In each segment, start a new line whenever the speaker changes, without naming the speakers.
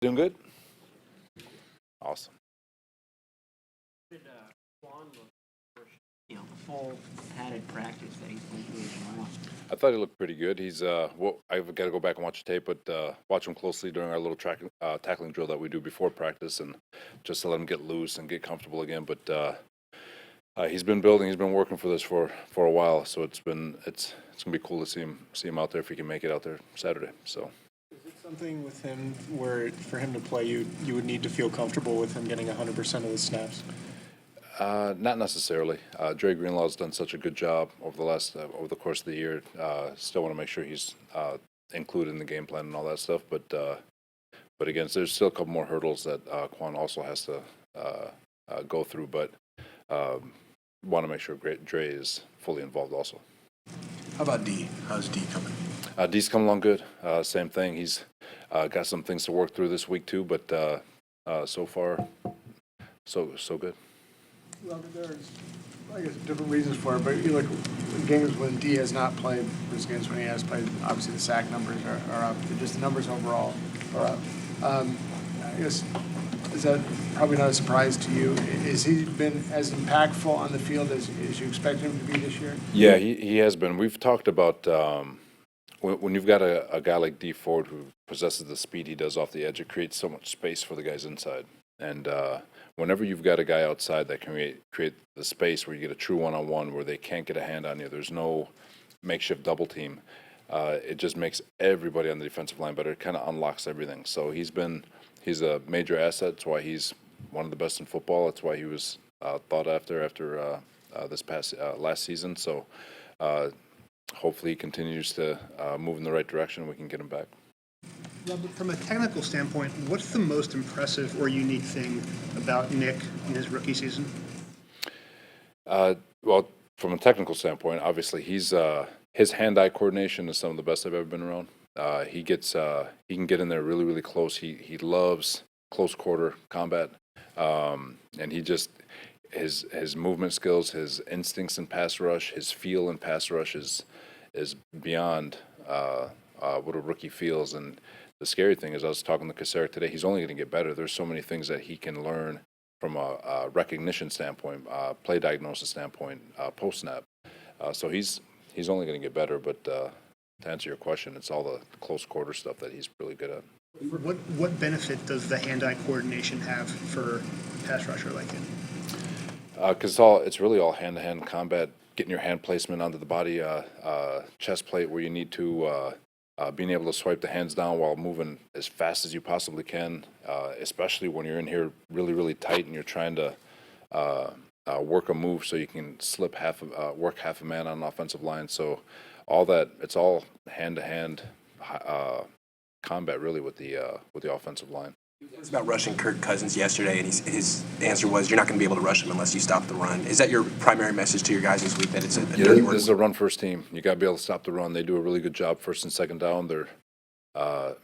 Doing good? Awesome.
Did Kwon look for, full padded practice that he's been doing tomorrow?
I thought he looked pretty good. He's I've got to go back and watch the tape, but watch him closely during our little tackling drill that we do before practice, and just to let him get loose and get comfortable again. But he's been building, he's been working for this for a while, so it's gonna be cool to see him out there if he can make it out there Saturday. So.
Is it something with him where for him to play, you would need to feel comfortable with him getting 100% of the snaps?
Not necessarily. Dre Greenlaw's done such a good job over the course of the year. Still want to make sure he's included in the game plan and all that stuff. But again, there's still a couple more hurdles that Kwon also has to go through. But want to make sure Dre is fully involved also.
How about D? How's D coming?
D's coming along good. Same thing. He's got some things to work through this week too. But so far, so good.
Well, there's, I guess, different reasons for it, but you look in games when D has not played versus games when he has played, obviously the sack numbers are up, just the numbers overall are up. I guess, is that probably not a surprise to you? Has he been as impactful on the field as you expected him to be this year?
Yeah, he has been. We've talked about when you've got a guy like D Ford who possesses the speed he does off the edge, it creates so much space for the guys inside. And whenever you've got a guy outside that can create the space where you get a true one-on-one where they can't get a hand on you, there's no makeshift double team, it just makes everybody on the defensive line better. It kind of unlocks everything. So he's a major asset. That's why he's one of the best in football. That's why he was thought after this past last season. So hopefully he continues to move in the right direction and we can get him back.
Robert, from a technical standpoint, what's the most impressive or unique thing about Nick in his rookie season?
Well, from a technical standpoint, obviously his hand-eye coordination is some of the best I've ever been around. He can get in there really, really close. He loves close quarter combat, and his movement skills, his instincts in pass rush, his feel in pass rush is beyond what a rookie feels. And the scary thing is, I was talking to Kaseric today, he's only going to get better. There's so many things that he can learn from a recognition standpoint, play diagnosis standpoint, post-snap. So he's only going to get better. But to answer your question, it's all the close quarter stuff that he's really good at.
What benefit does the hand-eye coordination have for a pass rusher like him?
Because it's really all hand-to-hand combat, getting your hand placement onto the body, chest plate where you need to, being able to swipe the hands down while moving as fast as you possibly can, especially when you're in here really, really tight and you're trying to work a move so you can work half a man on an offensive line. So all that, it's all hand-to-hand combat really with the offensive line.
He was about rushing Kirk Cousins yesterday, and his answer was, "You're not going to be able to rush him unless you stop the run." Is that your primary message to your guys this week? That it's
this is a run-first team. You got to be able to stop the run. They do a really good job first and second down. They're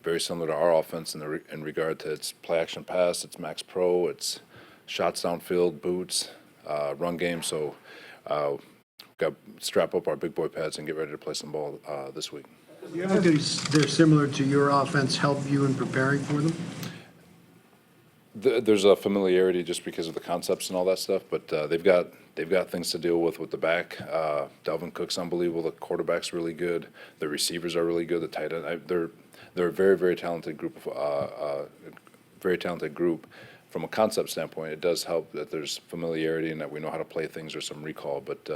very similar to our offense in regard to its play-action pass, its max pro, its shots downfield, boots, run game. So got to strap up our big boy pads and get ready to play some ball this week.
Do you think they're similar to your offense help you in preparing for them?
There's a familiarity just because of the concepts and all that stuff, but they've got things to deal with the back. Dalvin Cook's unbelievable. The quarterback's really good. The receivers are really good. The tight end, they're a very, very talented group. Very talented group. From a concept standpoint, it does help that there's familiarity and that we know how to play things or some recall. But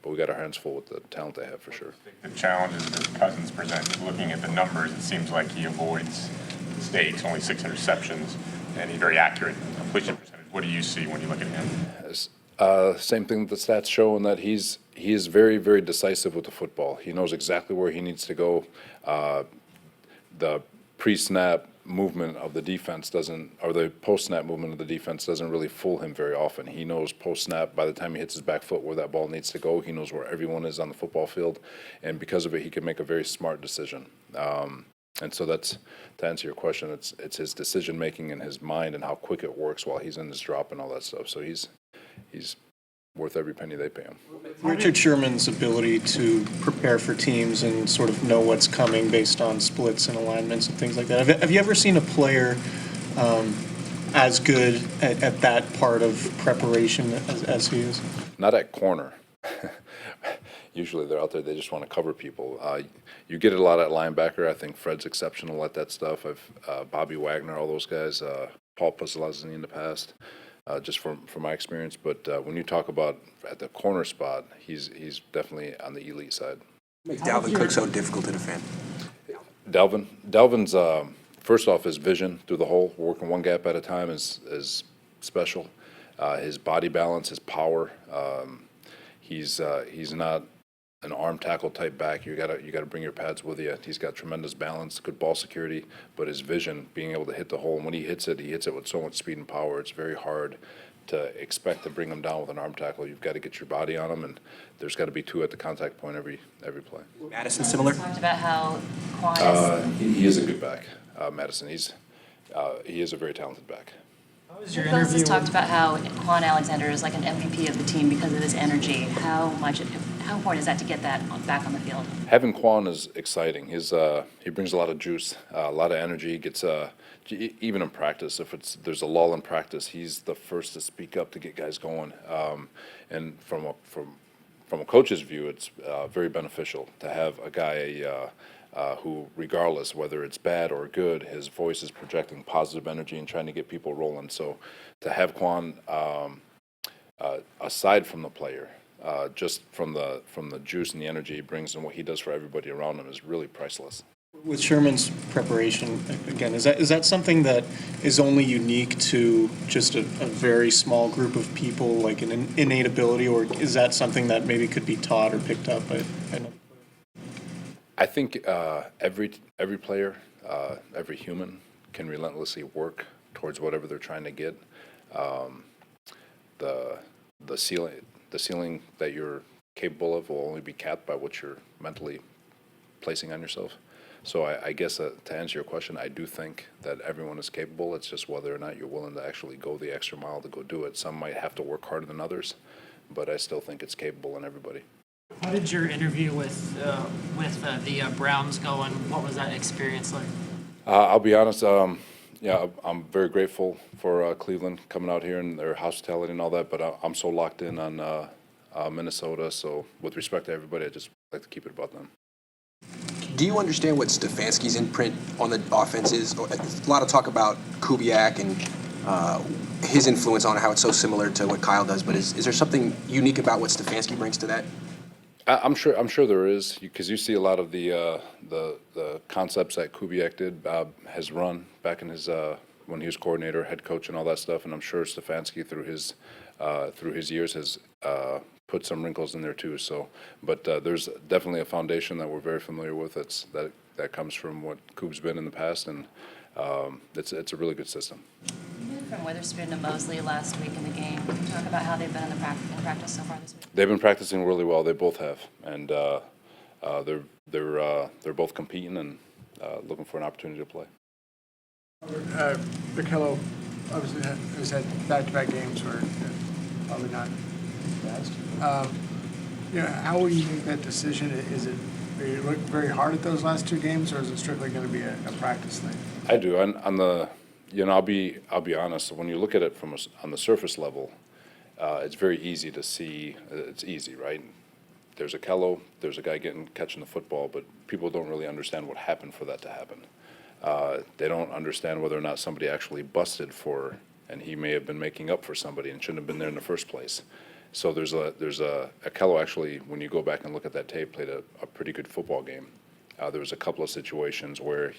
we got our hands full with the talent they have for sure.
The challenges that Cousins presents, looking at the numbers, it seems like he avoids mistakes. Only 6 interceptions. And he's very accurate completion percentage. What do you see when you look at him?
Same thing that the stats show, in that he is very, very decisive with the football. He knows exactly where he needs to go. The pre-snap movement of the defense or the post-snap movement of the defense doesn't really fool him very often. He knows post-snap, by the time he hits his back foot, where that ball needs to go. He knows where everyone is on the football field, and because of it, he can make a very smart decision. And so that's, to answer your question, it's his decision making and his mind and how quick it works while he's in his drop and all that stuff. So he's worth every penny they pay him.
Richard Sherman's ability to prepare for teams and sort of know what's coming based on splits and alignments and things like that. Have you ever seen a player as good at that part of preparation as he is?
Not at corner. Usually they're out there, they just want to cover people. You get it a lot at linebacker. I think Fred's exceptional at that stuff. Bobby Wagner, all those guys, Paul Puzzolazzi in the past, just from my experience. But when you talk about at the corner spot, he's definitely on the elite side.
Makes Dalvin Cook so difficult to defend.
Dalvin's first off, his vision through the hole, working one gap at a time is special. His body balance, his power. He's not an arm tackle type back. You gotta bring your pads with you. He's got tremendous balance, good ball security, but his vision, being able to hit the hole, and when he hits it with so much speed and power. It's very hard to expect to bring him down with an arm tackle. You've got to get your body on him, and there's got to be two at the contact point every play.
Madison, similar?
Talked about how Kwon is.
He is a good back, Madison. He is a very talented back.
How was your
Bosa has
interview?
talked about how Kwon Alexander is like an MVP of the team because of his energy. How important is that to get that back on the field?
Having Kwon is exciting. He brings a lot of juice, a lot of energy. He gets even in practice, if there's a lull in practice, he's the first to speak up to get guys going. And from a coach's view, it's very beneficial to have a guy who, regardless whether it's bad or good, his voice is projecting positive energy and trying to get people rolling. So to have Kwon, aside from the player, just from the juice and the energy he brings and what he does for everybody around him is really priceless.
With Sherman's preparation, again, is that something that is only unique to just a very small group of people, like an innate ability, or is that something that maybe could be taught or picked up by another player?
I think every player, every human can relentlessly work towards whatever they're trying to get. The ceiling that you're capable of will only be capped by what you're mentally placing on yourself. So I guess to answer your question, I do think that everyone is capable. It's just whether or not you're willing to actually go the extra mile to go do it. Some might have to work harder than others, but I still think it's capable in everybody.
How did your interview with the Browns go, and what was that experience like?
I'll be honest. Yeah, I'm very grateful for Cleveland coming out here and their hospitality and all that. But I'm so locked in on Minnesota. So with respect to everybody, I just like to keep it about them.
Do you understand what Stefanski's imprint on the offense is? A lot of talk about Kubiak and his influence on how it's so similar to what Kyle does, but is there something unique about what Stefanski brings to that?
I'm sure there is, because you see a lot of the concepts that Kubiak did. Bob has run back in his when he was coordinator, head coach, and all that stuff, and I'm sure Stefanski through his years has put some wrinkles in there too. So, but there's definitely a foundation that we're very familiar with. That comes from what Coob's been in the past, and it's a really good system.
You moved from Witherspoon to Mosley last week in the game. Can you talk about how they've been in practice so far this week?
They've been practicing really well. They both have, and they're both competing and looking for an opportunity to play.
Bikello obviously has had back-to-back games where probably not best. How will you make that decision? Are you looking very hard at those last two games, or is it strictly going to be a practice thing?
I do. On the, I'll be honest. When you look at it on the surface level, it's very easy to see. It's easy, right? There's a Kello, there's a guy catching the football, but people don't really understand what happened for that to happen. They don't understand whether or not somebody actually busted and he may have been making up for somebody and shouldn't have been there in the first place. So there's a Kello actually, when you go back and look at that tape, played a pretty good football game. There was a couple of situations where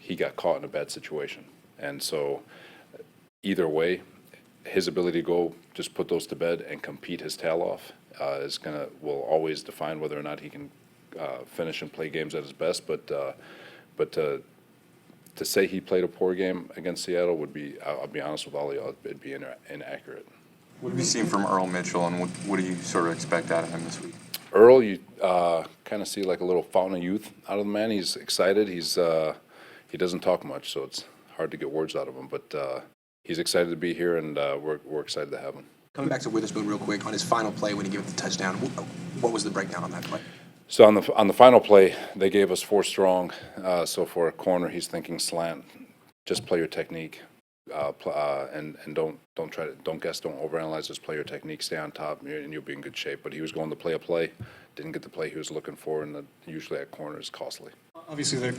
he got caught in a bad situation, and so either way, his ability to go just put those to bed and compete his tail off will always define whether or not he can finish and play games at his best. But to say he played a poor game against Seattle would be, I'll be honest with all of y'all, it'd be inaccurate.
What have you seen from Earl Mitchell, and what do you sort of expect out of him this week?
Earl, you kind of see like a little fountain of youth out of the man. He's excited. He doesn't talk much, so it's hard to get words out of him. But he's excited to be here, and we're excited to have him.
Coming back to Witherspoon real quick, on his final play when he gave up the touchdown, what was the breakdown on that play?
So on the final play, they gave us 4 strong. So for a corner, he's thinking slant, just play your technique, and don't guess, don't overanalyze. Just play your technique, stay on top, and you'll be in good shape. But he was going to play a play, didn't get the play he was looking for, and usually at corner is costly.
Obviously,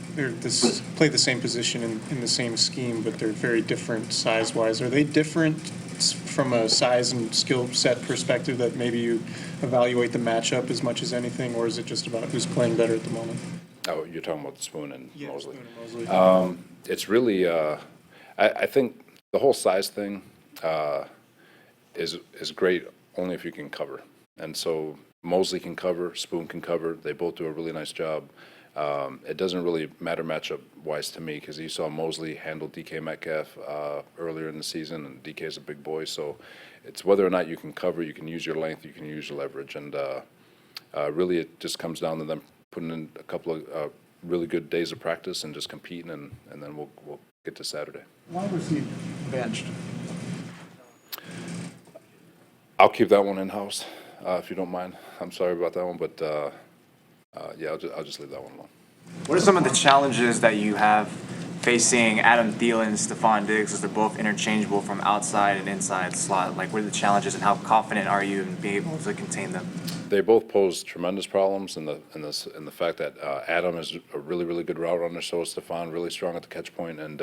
play the same position in the same scheme, but they're very different size-wise. Are they different from a size and skill set perspective that maybe you evaluate the matchup as much as anything, or is it just about who's playing better at the moment?
Oh, you're talking about Spoon and Mosley.
Spoon and Mosley.
It's really, I think the whole size thing is great only if you can cover. And so Mosley can cover, Spoon can cover. They both do a really nice job. It doesn't really matter matchup-wise to me because you saw Mosley handle DK Metcalf earlier in the season, and DK is a big boy. So it's whether or not you can cover, you can use your length, you can use your leverage. And really it just comes down to them putting in a couple of really good days of practice and just competing, and then we'll get to Saturday.
Why was he benched?
I'll keep that one in-house if you don't mind. I'm sorry about that one, but yeah, I'll just leave that one alone.
What are some of the challenges that you have facing Adam Thielen and Stephon Diggs, as they're both interchangeable from outside and inside slot? Like, what are the challenges, and how confident are you in being able to contain them?
They both pose tremendous problems in the fact that Adam is a really, really good route runner, so is Stephon, really strong at the catch point, and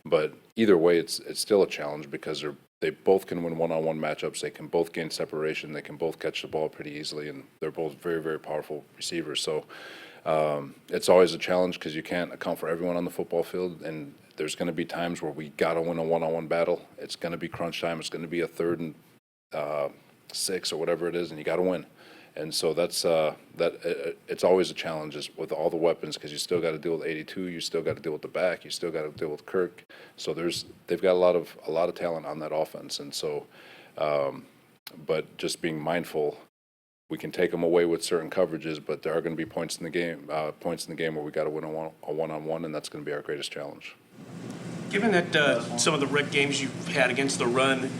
but either way, it's still a challenge because they both can win one-on-one matchups. They can both gain separation. They can both catch the ball pretty easily, and they're both very, very powerful receivers. So it's always a challenge because you can't account for everyone on the football field, and there's going to be times where we got to win a one-on-one battle. It's going to be crunch time. It's going to be a 3rd and 6 or whatever it is, and you got to win. And so it's always a challenge with all the weapons because you still got to deal with 82, you still got to deal with the back, you still got to deal with Kirk. So they've got a lot of talent on that offense, and so but just being mindful, we can take them away with certain coverages, but there are going to be points in the game where we got to win a one-on-one, and that's going to be our greatest challenge.
Given that some of the red games you've had against the run,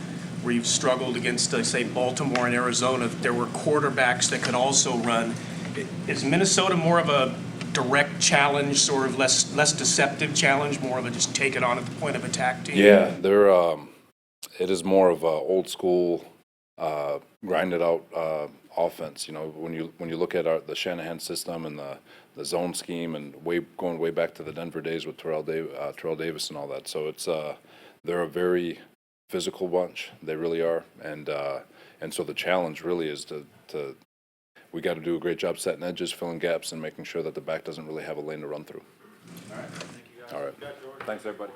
where you've struggled against, say, Baltimore and Arizona, there were quarterbacks that could also run. Is Minnesota more of a direct challenge, sort of less deceptive challenge, more of a just take it on at the point of attack team?
Yeah, it is more of a old school, grinded out offense. You know, when you look at the Shanahan system and the zone scheme, and going way back to the Denver days with Terrell Davis and all that. So they're a very physical bunch. They really are, and so the challenge really is to we got to do a great job setting edges, filling gaps, and making sure that the back doesn't really have a lane to run through.
All right. Thank you, guys.
All right. Thanks, everybody.